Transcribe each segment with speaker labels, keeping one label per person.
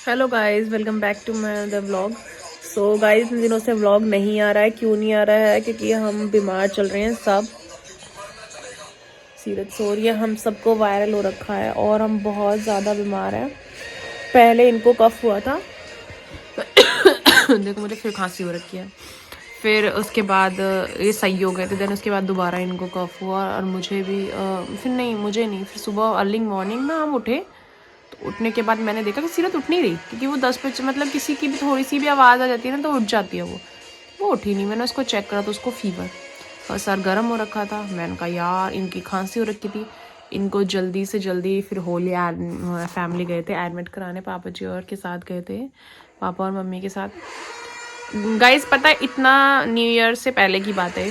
Speaker 1: Hello guys, welcome back to my the vlog. So guys, इन दिनों से vlog नहीं आ रहा है। क्यों नहीं आ रहा है? क्योंकि हम बीमार चल रहे हैं सब। सीरत सो रही है, हम सबको वायरल हो रखा है और हम बहुत ज़्यादा बीमार हैं। पहले इनको कफ हुआ था देखो मुझे फिर खांसी हो रखी है। फिर उसके बाद ये सही हो गए थे। देन उसके बाद दोबारा इनको कफ हुआ और मुझे भी फिर नहीं, मुझे नहीं, फिर सुबह अर्ली मॉर्निंग में हम उठे तो उठने के बाद मैंने देखा कि सीरत उठ नहीं रही, क्योंकि वो 10 बजे मतलब किसी की भी थोड़ी सी भी आवाज़ आ जाती है ना तो उठ जाती है। वो उठी नहीं। मैंने उसको चेक करा तो उसको फीवर और सर गर्म हो रखा था। मैंने कहा यार इनकी खांसी हो रखी थी, इनको जल्दी से जल्दी। फिर होली फैमिली गए थे एडमिट कराने, पापा जी और के साथ गए थे, पापा और मम्मी के साथ। गाइस पता है, इतना न्यू ईयर से पहले की बात है,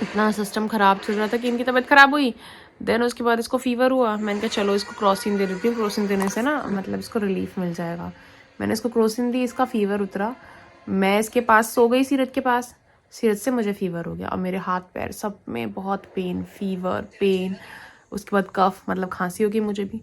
Speaker 1: इतना सिस्टम ख़राब चल रहा था कि इनकी तबीयत ख़राब हुई। देन उसके बाद इसको फीवर हुआ। मैंने कहा चलो इसको क्रोसिन दे देती हूँ, क्रोसिन देने से ना मतलब इसको रिलीफ मिल जाएगा। मैंने इसको क्रोसिन दी, इसका फीवर उतरा। मैं इसके पास सो गई, सीरत के पास। सीरत से मुझे फीवर हो गया और मेरे हाथ पैर सब में बहुत पेन, फीवर, पेन। उसके बाद कफ मतलब खांसी हो गई मुझे भी।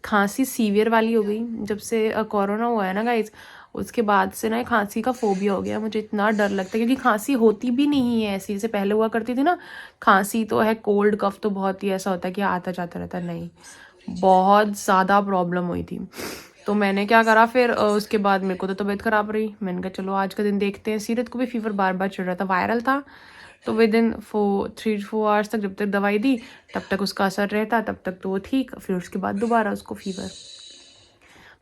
Speaker 1: खांसी सीवियर वाली हो गई जब से कोरोना हुआ है ना गाइज। उसके बाद से ना खांसी का फोबिया हो गया। मुझे इतना डर लगता है क्योंकि खांसी होती भी नहीं है ऐसी जैसे पहले हुआ करती थी ना। खांसी तो है, कोल्ड कफ तो बहुत ही ऐसा होता है कि आता जाता रहता है। नहीं, बहुत ज़्यादा प्रॉब्लम हुई थी। तो मैंने क्या करा फिर उसके बाद मेरे को तो तबीयत ख़राब रही। मैंने कहा चलो आज का दिन देखते हैं। सीरत को भी फीवर बार बार चढ़ रहा था, वायरल था। तो विद इन 3-4 आवर्स तक जब तक दवाई दी तब तक उसका असर रहता, तब तक तो वो ठीक। फिर उसके बाद दोबारा उसको फीवर।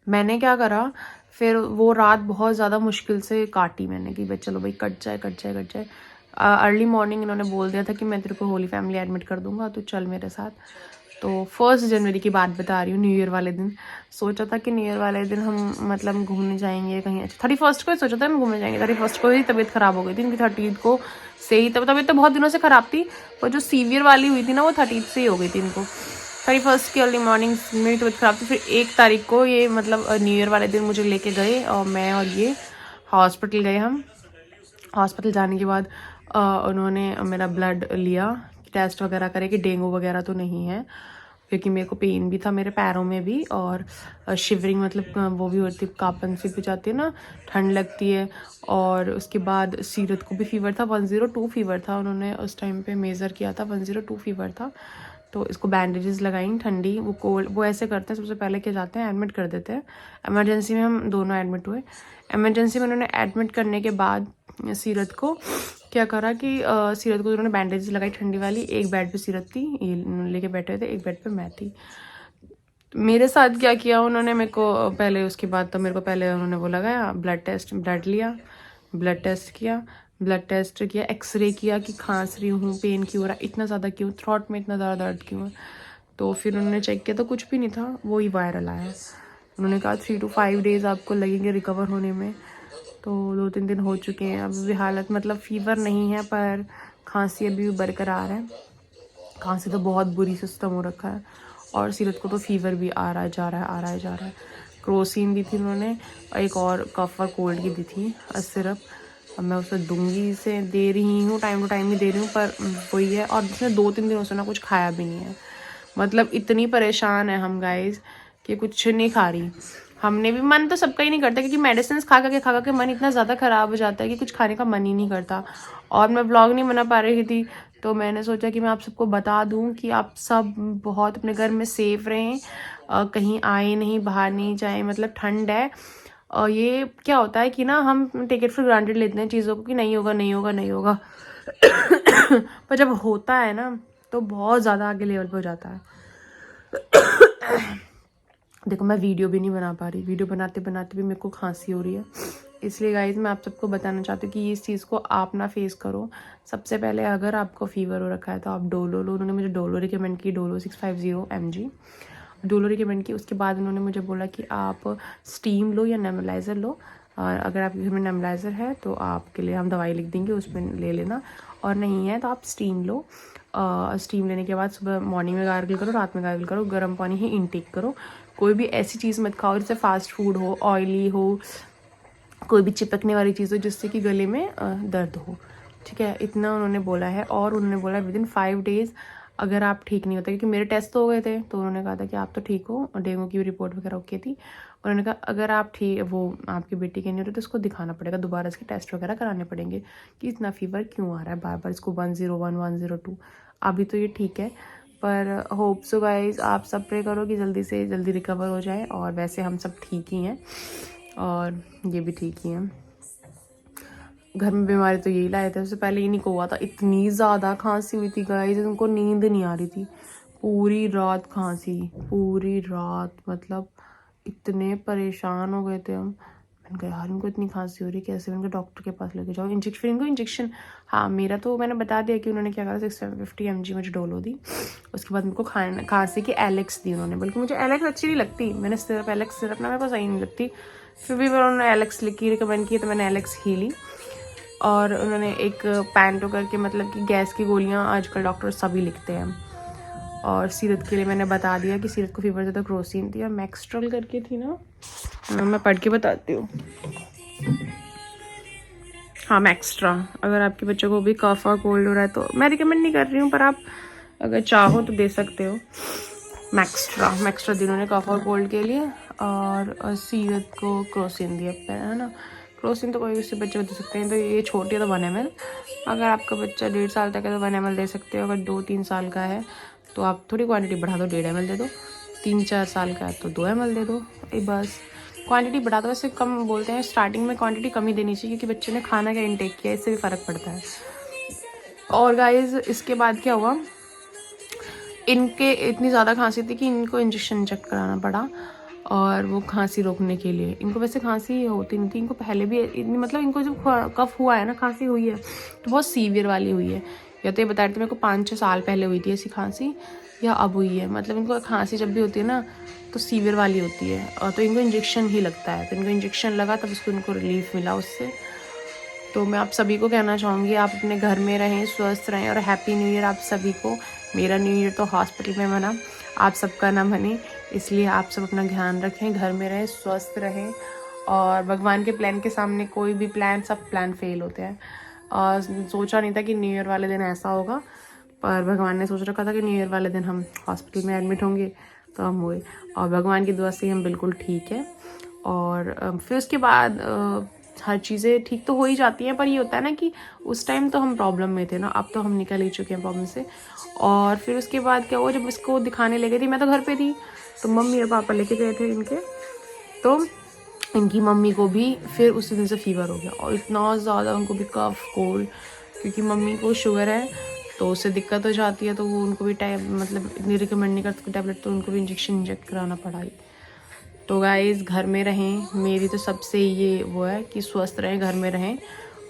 Speaker 1: मैंने क्या करा फिर, वो रात बहुत ज़्यादा मुश्किल से काटी मैंने कि भाई चलो भाई कट जाए कट जाए कट जाए। अर्ली मॉर्निंग इन्होंने बोल दिया था कि मैं तेरे को होली फैमिली एडमिट कर दूंगा, तो चल मेरे साथ। तो 1 जनवरी की बात बता रही हूँ, न्यू ईयर वाले दिन। सोचा था कि न्यू ईयर वाले दिन हम मतलब घूमने जाएंगे कहीं अच्छा। 31st को ही सोचा था हम घूमने जाएंगे। 31st को ही तबीयत ख़राब हो गई थी इनकी। 30th को से ही तबीयत तो बहुत दिनों से ख़राब थी, पर जो सीवियर वाली हुई थी ना वो 30th से ही हो गई थी इनको। 31st की अर्ली मॉर्निंग मेरी तबीयत ख़राब थी। फिर 1 तारीख को ये मतलब न्यू ईयर वाले दिन मुझे लेके गए और मैं और ये हॉस्पिटल गए। हम हॉस्पिटल जाने के बाद उन्होंने मेरा ब्लड लिया, टेस्ट वगैरह करे कि डेंगू वगैरह तो नहीं है, क्योंकि मेरे को पेन भी था मेरे पैरों में भी और शिवरिंग मतलब वो भी होती है, कांपन सी भी जाती है ना, ठंड लगती है। और उसके बाद सीरत को भी फीवर था, 102 फीवर था। उन्होंने उस टाइम पे मेज़र किया था, 102 फीवर था। तो इसको बैंडेजेस लगाई ठंडी। वो कोल्ड वो ऐसे करते हैं, सबसे पहले क्या जाते हैं एडमिट कर देते हैं। इमरजेंसी में हम दोनों एडमिट हुए। इमरजेंसी में उन्होंने एडमिट करने के बाद सीरत को क्या करा कि सीरत को उन्होंने बैंडेज लगाई ठंडी वाली। एक बेड पे सीरत थी, ये लेके बैठे थे, एक बेड पे मैं थी। मेरे साथ क्या किया उन्होंने, मेरे को पहले उसके बाद तो मेरे को पहले उन्होंने वो लगाया ब्लड टेस्ट, ब्लड लिया, ब्लड टेस्ट किया, ब्लड टेस्ट किया, एक्सरे किया कि खांस रही हूँ, पेन क्यों हो रहा है, इतना ज़्यादा क्यों, थ्रोट में इतना ज़्यादा दर्द क्यों है। तो फिर उन्होंने चेक किया तो कुछ भी नहीं था, वो ही वायरल आया। उन्होंने कहा 3 to 5 डेज़ आपको लगेंगे रिकवर होने में। तो 2-3 दिन हो चुके हैं। अभी भी हालत मतलब फ़ीवर नहीं है पर खांसी अभी भी बरकरार है। खांसी तो बहुत बुरी सिस्टम हो रखा है और सीरत को तो फीवर भी आ रहा है जा रहा है, आ रहा है जा रहा है। क्रोसिन दी थी उन्होंने और एक और कफ और कोल्ड की दी थी सिरप। अब मैं उसे दूंगी, से दे रही हूँ, टाइम टू टाइम ही दे रही हूँ, पर वही है। और जिसने 2-3 दिनों से ना कुछ खाया भी नहीं है। मतलब इतनी परेशान है हम गाइज कि कुछ नहीं खा रही। हमने भी, मन तो सबका ही नहीं करता क्योंकि मेडिसिन खा के मन इतना ज़्यादा ख़राब हो जाता है कि कुछ खाने का मन ही नहीं करता। और मैं ब्लॉग नहीं बना पा रही थी तो मैंने सोचा कि मैं आप सबको बता दूं कि आप सब बहुत अपने घर में सेफ रहें, कहीं आए नहीं, बाहर नहीं जाएं। मतलब ठंड है और ये क्या होता है कि ना हम टेक इट फॉर ग्रांटेड लेते हैं चीज़ों को कि नहीं होगा नहीं होगा नहीं होगा पर जब होता है ना तो बहुत ज़्यादा आगे लेवल पर हो जाता है। देखो मैं वीडियो भी नहीं बना पा रही, वीडियो बनाते बनाते भी मेरे को खांसी हो रही है। इसलिए गाइज मैं आप सबको बताना चाहती हूँ कि इस चीज़ को आप ना फेस करो। सबसे पहले अगर आपको फीवर हो रखा है तो आप डोलो लो। उन्होंने मुझे डोलो रिकमेंड की, डोलो 650 mg डोलो रिकमेंड की। उसके बाद उन्होंने मुझे बोला कि आप स्टीम लो या नेबुलाइज़र लो, और अगर आपके घर में नेबुलाइज़र है तो आपके लिए हम दवाई लिख देंगे, उसमें ले लेना, और नहीं है तो आप स्टीम लो। स्टीम लेने के बाद सुबह मॉर्निंग में गार्गल करो, रात में गार्गल करो, गर्म पानी ही इनटेक करो। कोई भी ऐसी चीज़ मत खाओ जैसे फास्ट फूड हो, ऑयली हो, कोई भी चिपकने वाली चीज़ हो जिससे कि गले में दर्द हो। ठीक है, इतना उन्होंने बोला है। और उन्होंने बोला विद इन 5 डेज़ अगर आप ठीक नहीं होते, क्योंकि मेरे टेस्ट तो हो गए थे तो उन्होंने कहा था कि आप तो ठीक हो और डेंगू की रिपोर्ट वगैरह ओके थी। उन्होंने कहा अगर आप ठीक वो आपकी बेटी के नहीं हो रही तो उसको दिखाना पड़ेगा, दोबारा इसके टेस्ट वगैरह कराने पड़ेंगे कि इतना फीवर क्यों आ रहा है बार बार इसको 101 102। अभी तो ये ठीक है, पर होप सो गाइज आप सब प्रे करो कि जल्दी से जल्दी रिकवर हो जाए। और वैसे हम सब ठीक ही हैं और ये भी ठीक ही हैं। घर में बीमारी तो यही लाए थे, उससे पहले इन्हीं को हुआ था। इतनी ज़्यादा खांसी हुई थी गाइस, उनको नींद नहीं आ रही थी, पूरी रात खांसी, पूरी रात। मतलब इतने परेशान हो गए थे हम। मैंने कहा यार इनको इतनी खांसी हो रही कैसे, मैंने कहा डॉक्टर के पास लेके जाओ, इंजेक्शन, इनको इंजेक्शन। हाँ मेरा तो मैंने बता दिया कि उन्होंने क्या करा, 650 mg मुझे डोलो दी। उसके बाद उनको खांसी की एलेक्स दी उन्होंने, बल्कि मुझे एलेक्स अच्छी नहीं लगती, मैंने सिर्फ एलेक्स सिर्फ ना मेरे को सही नहीं लगती, फिर भी उन्होंने एलेक्स लिख के रिकमेंड की तो मैंने एलेक्स ही ली। और उन्होंने एक पैंटो करके, मतलब कि गैस की गोलियां आजकल डॉक्टर सभी लिखते हैं। और सीरत के लिए मैंने बता दिया कि सीरत को फीवर ज़्यादा क्रोसिन थी और मैक्सट्रल करके थी ना, मैं पढ़ के बताती हूँ। हाँ मैक्स्ट्रा, अगर आपके बच्चों को भी कफ और कोल्ड हो रहा है तो मैं रिकमेंड नहीं कर रही हूँ, पर आप अगर चाहो तो दे सकते हो। मैक्स्ट्रा दी उन्होंने कफ और कोल्ड के लिए। और सीरत को क्रोसिन दिया है ना। क्रोसिन तो कोई उससे बच्चे दे सकते हैं, तो ये छोटी है तो 1 ml। अगर आपका बच्चा 1.5 साल तक है तो 1 ml दे सकते हो। अगर 2-3 साल का है तो आप थोड़ी क्वांटिटी बढ़ा दो, 1.5 ml दे दो। 3-4 साल का है तो 2 ml दे दो, बस क्वांटिटी बढ़ा दो। वैसे कम बोलते हैं स्टार्टिंग में क्वांटिटी कम ही देनी चाहिए, क्योंकि बच्चे ने खाना क्या इनटेक किया इससे भी फ़र्क पड़ता है। और गाइस इसके बाद क्या हुआ, इनके इतनी ज़्यादा खांसी थी कि इनको इंजेक्शन कराना पड़ा। और वो खांसी रोकने के लिए, इनको वैसे खांसी होती नहीं थी, इनको पहले भी इतनी, मतलब इनको जब कफ हुआ है ना, खांसी हुई है तो बहुत सीवियर वाली हुई है। या तो ये बता रहे थे मेरे को 5-6 साल पहले हुई थी ऐसी खांसी, या अब हुई है। मतलब इनको खांसी जब भी होती है ना तो सीवियर वाली होती है, और तो इनको इंजेक्शन ही लगता है। तो इनको इंजेक्शन लगा तब उसको इनको रिलीफ मिला उससे। तो मैं आप सभी को कहना चाहूँगी आप अपने घर में रहें, स्वस्थ रहें, और हैप्पी न्यू ईयर आप सभी को। मेरा न्यू ईयर तो हॉस्पिटल में मना, आप सबका ना बने, इसलिए आप सब अपना ध्यान रखें, घर में रहें, स्वस्थ रहें। और भगवान के प्लान के सामने कोई भी प्लान, सब प्लान फेल होते हैं। और सोचा नहीं था कि न्यू ईयर वाले दिन ऐसा होगा, पर भगवान ने सोच रखा था कि न्यू ईयर वाले दिन हम हॉस्पिटल में एडमिट होंगे, तो हम हुए। और भगवान की दुआ से हम बिल्कुल ठीक है। और फिर उसके बाद हर चीज़ें ठीक तो हो ही जाती हैं, पर ये होता है ना कि उस टाइम तो हम प्रॉब्लम में थे ना, अब तो हम निकल ही चुके हैं प्रॉब्लम से। और फिर उसके बाद क्या हुआ, जब इसको दिखाने लगे थी, मैं तो घर पे थी, तो मम्मी और पापा लेके गए थे इनके, तो इनकी मम्मी को भी फिर उसी दिन से फीवर हो गया, और इतना ज़्यादा उनको भी कफ कोल्ड, क्योंकि मम्मी को शुगर है तो उससे दिक्कत हो जाती है, तो वो उनको भी मतलब इतनी रिकमेंड नहीं कर सकते टैबलेट, तो उनको भी इंजेक्ट कराना पड़ा। तो गाइस घर में रहें, मेरी तो सबसे ये वो है कि स्वस्थ रहें, घर में रहें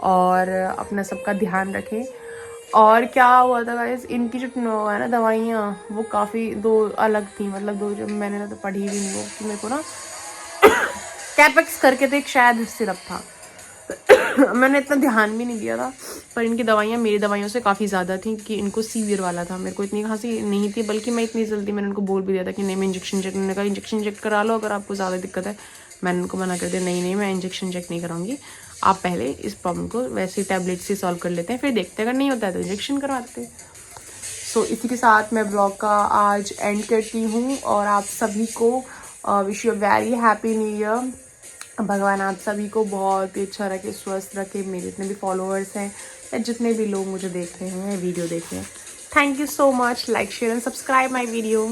Speaker 1: और अपना सबका ध्यान रखें। और क्या हुआ था गाइस, इनकी जो है ना दवाइयाँ, वो काफ़ी 2 अलग थी, मतलब 2 जो मैंने ना तो पढ़ी भी नहीं, वो कि मेरे को ना कैपेक्स करके तो एक शायद सिरप था मैंने इतना ध्यान भी नहीं दिया था, पर इनकी दवाइयाँ मेरी दवाइयों से काफ़ी ज़्यादा थी, कि इनको सीवियर वाला था। मेरे को इतनी खांसी नहीं थी, बल्कि मैं इतनी जल्दी, मैंने उनको बोल भी दिया था कि नहीं मैं इंजेक्शन इंजेक्ट करा लो अगर आपको ज़्यादा दिक्कत है। मैंने उनको मना कर दिया, नहीं मैं इंजेक्शन इंजेक्ट नहीं कराऊंगी, आप पहले इस प्रॉब्लम को वैसे ही टैबलेट से सॉल्व कर लेते हैं, फिर देखते हैं अगर नहीं होता है तो इंजेक्शन करवाते हैं। सो इसी के साथ मैं ब्लॉग का आज एंड करती हूँ, और आप सभी को wish you very happy new year. भगवान आप सभी को बहुत ही अच्छा रखे, स्वस्थ रखे। मेरे जितने भी फॉलोअर्स हैं या जितने भी लोग मुझे देख रहे हैं, वीडियो देख रहे हैं, thank you so much. Like share and subscribe my video.